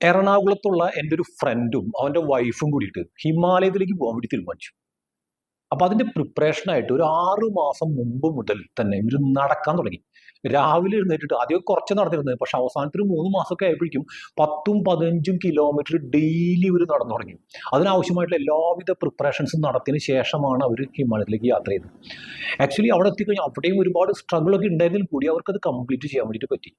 എറണാകുളത്തുള്ള എൻ്റെ ഒരു ഫ്രണ്ടും അവൻ്റെ വൈഫും കൂടിയിട്ട് ഹിമാലയത്തിലേക്ക് പോകാൻ വേണ്ടി തീരുമാനിച്ചു. അപ്പോൾ അതിൻ്റെ പ്രിപ്പറേഷനായിട്ട് ഒരു 6 മാസം മുമ്പ് മുതൽ തന്നെ ഇവർ നടക്കാൻ തുടങ്ങി. രാവിലെ എഴുന്നേറ്റിട്ട് ആദ്യം കുറച്ച് നടന്നിരുന്നത്, പക്ഷെ അവസാനത്തെ ഒരു 3 മാസമൊക്കെ ആയപ്പോഴേക്കും 10-15 കിലോമീറ്റർ ഡെയിലി ഇവർ നടന്നു തുടങ്ങി. അതിനാവശ്യമായിട്ടുള്ള എല്ലാവിധ പ്രിപ്പറേഷൻസും നടത്തിയതിന് ശേഷമാണ് അവർ ഹിമാലയത്തിലേക്ക് യാത്ര ചെയ്തത്. ആക്ച്വലി അവിടെ എത്തിക്കഴിഞ്ഞാൽ അവിടെയും ഒരുപാട് സ്ട്രഗിളൊക്കെ ഉണ്ടായിരുന്നെങ്കിൽ കൂടി അവർക്കത് കംപ്ലീറ്റ് ചെയ്യാൻ വേണ്ടിയിട്ട് പറ്റി.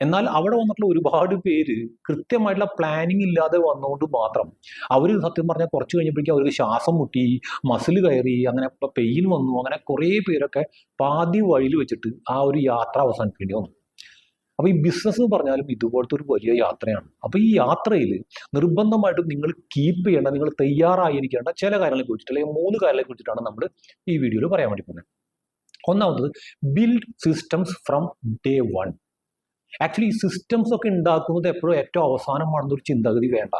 എന്നാൽ അവിടെ വന്നിട്ടുള്ള ഒരുപാട് പേര് കൃത്യമായിട്ടുള്ള പ്ലാനിങ് ഇല്ലാതെ വന്നുകൊണ്ട് മാത്രം അവർ സത്യം പറഞ്ഞാൽ കുറച്ച് കഴിഞ്ഞപ്പോഴേക്കും അവർക്ക് ശ്വാസം മുട്ടി, മസിൽ കയറി, അങ്ങനെ പെയിൻ വന്നു, അങ്ങനെ കുറേ പേരൊക്കെ പാതി വഴിയിൽ വെച്ചിട്ട് ആ ഒരു യാത്ര അവസാനിപ്പിക്കേണ്ടി വന്നു. അപ്പോൾ ഈ ബിസിനസ് എന്ന് പറഞ്ഞാലും ഇതുപോലത്തെ ഒരു വലിയ യാത്രയാണ്. അപ്പോൾ ഈ യാത്രയിൽ നിർബന്ധമായിട്ടും നിങ്ങൾ കീപ്പ് ചെയ്യേണ്ട, നിങ്ങൾ തയ്യാറായിരിക്കേണ്ട ചില കാര്യങ്ങളെ കുറിച്ചിട്ട്, അല്ലെങ്കിൽ 3 കാര്യങ്ങളെ കുറിച്ചിട്ടാണ് നമ്മൾ ഈ വീഡിയോയിൽ പറയാൻ വേണ്ടി പോകുന്നത്. ഒന്നാമത്, build systems from day 1. Actually ഈ സിസ്റ്റംസ് ഒക്കെ ഉണ്ടാക്കുന്നത് എപ്പോഴും ഏറ്റവും അവസാനമാണെന്നൊരു ചിന്താഗതി വേണ്ട.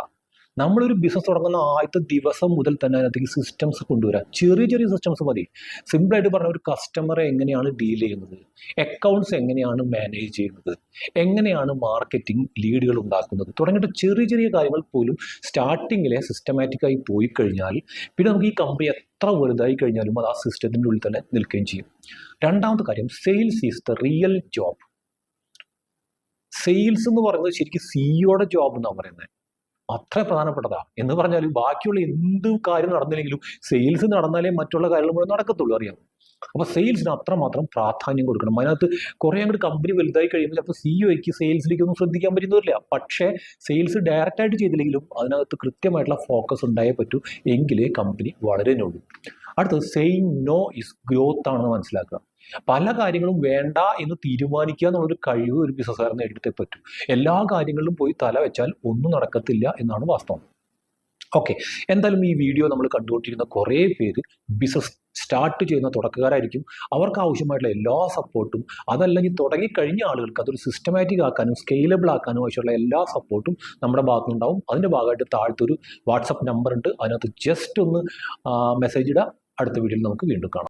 നമ്മളൊരു ബിസിനസ് തുടങ്ങുന്ന ആദ്യത്തെ ദിവസം മുതൽ തന്നെ അതിനകത്തേക്ക് സിസ്റ്റംസ് കൊണ്ടുവരാം. ചെറിയ ചെറിയ സിസ്റ്റംസ് മതി. സിമ്പിളായിട്ട് പറഞ്ഞാൽ ഒരു കസ്റ്റമറെ എങ്ങനെയാണ് ഡീൽ ചെയ്യുന്നത്, അക്കൗണ്ട്സ് എങ്ങനെയാണ് മാനേജ് ചെയ്യുന്നത്, എങ്ങനെയാണ് മാർക്കറ്റിംഗ് ലീഡുകൾ ഉണ്ടാക്കുന്നത് തുടങ്ങിയിട്ട് ചെറിയ ചെറിയ കാര്യങ്ങൾ പോലും സ്റ്റാർട്ടിങ്ങിലെ സിസ്റ്റമാറ്റിക്കായി പോയി കഴിഞ്ഞാൽ പിന്നെ നമുക്ക് ഈ കമ്പനി എത്ര വലുതായി കഴിഞ്ഞാലും അത് ആ സിസ്റ്റത്തിൻ്റെ ഉള്ളിൽ തന്നെ നിൽക്കുകയും ചെയ്യും. രണ്ടാമത്തെ കാര്യം, sales is the real job. Sales എന്ന് പറയുന്നത് ശരിക്കും സിഇഒയുടെ ജോബ് എന്നാണ് പറയുന്നത്. അത്ര പ്രധാനപ്പെട്ടതാണ്. എന്ന് പറഞ്ഞാൽ ബാക്കിയുള്ള എന്ത് കാര്യം നടന്നില്ലെങ്കിലും സെയിൽസ് നടന്നാലേ മറ്റുള്ള കാര്യങ്ങൾ മുഴുവൻ നടക്കത്തുള്ളൂ, അറിയാം. അപ്പോൾ സെയിൽസിന് അത്രമാത്രം പ്രാധാന്യം കൊടുക്കണം. അതിനകത്ത് കുറേ അങ്ങോട്ട് കമ്പനി വലുതായി കഴിയുമ്പോൾ ചിലപ്പോൾ സിഇഒയ്ക്ക് സെയിൽസിലേക്കൊന്നും ശ്രദ്ധിക്കാൻ പറ്റുന്നില്ല. പക്ഷേ സെയിൽസ് ഡയറക്റ്റായിട്ട് ചെയ്തില്ലെങ്കിലും അതിനകത്ത് കൃത്യമായിട്ടുള്ള ഫോക്കസ് ഉണ്ടായേ പറ്റൂ, എങ്കിലേ കമ്പനി വളരെ നോളൂ. അടുത്തത്, സെയിങ് നോ ഇസ് ഗ്രോത്ത് ആണെന്ന് മനസ്സിലാക്കുക. പല കാര്യങ്ങളും വേണ്ട എന്ന് തീരുമാനിക്കുക എന്നുള്ളൊരു കഴിവ് ഒരു ബിസിനസ്സുകാരൻ നേടിയിട്ടേ പറ്റൂ. എല്ലാ കാര്യങ്ങളിലും പോയി തല വെച്ചാൽ ഒന്നും നടക്കത്തില്ല എന്നാണ് വാസ്തവം. ഓക്കെ, എന്തായാലും ഈ വീഡിയോ നമ്മൾ കണ്ടുകൊണ്ടിരിക്കുന്ന കുറേ പേര് ബിസിനസ് സ്റ്റാർട്ട് ചെയ്യുന്ന തുടക്കക്കാരായിരിക്കും. അവർക്ക് ആവശ്യമായിട്ടുള്ള എല്ലാ സപ്പോർട്ടും, അതല്ലെങ്കിൽ തുടങ്ങിക്കഴിഞ്ഞ ആളുകൾക്ക് അതൊരു സിസ്റ്റമാറ്റിക് ആക്കാനും സ്കെയിലബിൾ ആക്കാനും ആവശ്യമുള്ള എല്ലാ സപ്പോർട്ടും നമ്മുടെ ഭാഗത്തുനിന്നുണ്ടാവും. അതിൻ്റെ ഭാഗമായിട്ട് താഴത്തൊരു വാട്സപ്പ് നമ്പർ ഉണ്ട്, അതിനകത്ത് ജസ്റ്റ് ഒന്ന് മെസ്സേജ് ഇടുക. അടുത്ത വീഡിയോയിൽ നമുക്ക് വീണ്ടും കാണാം.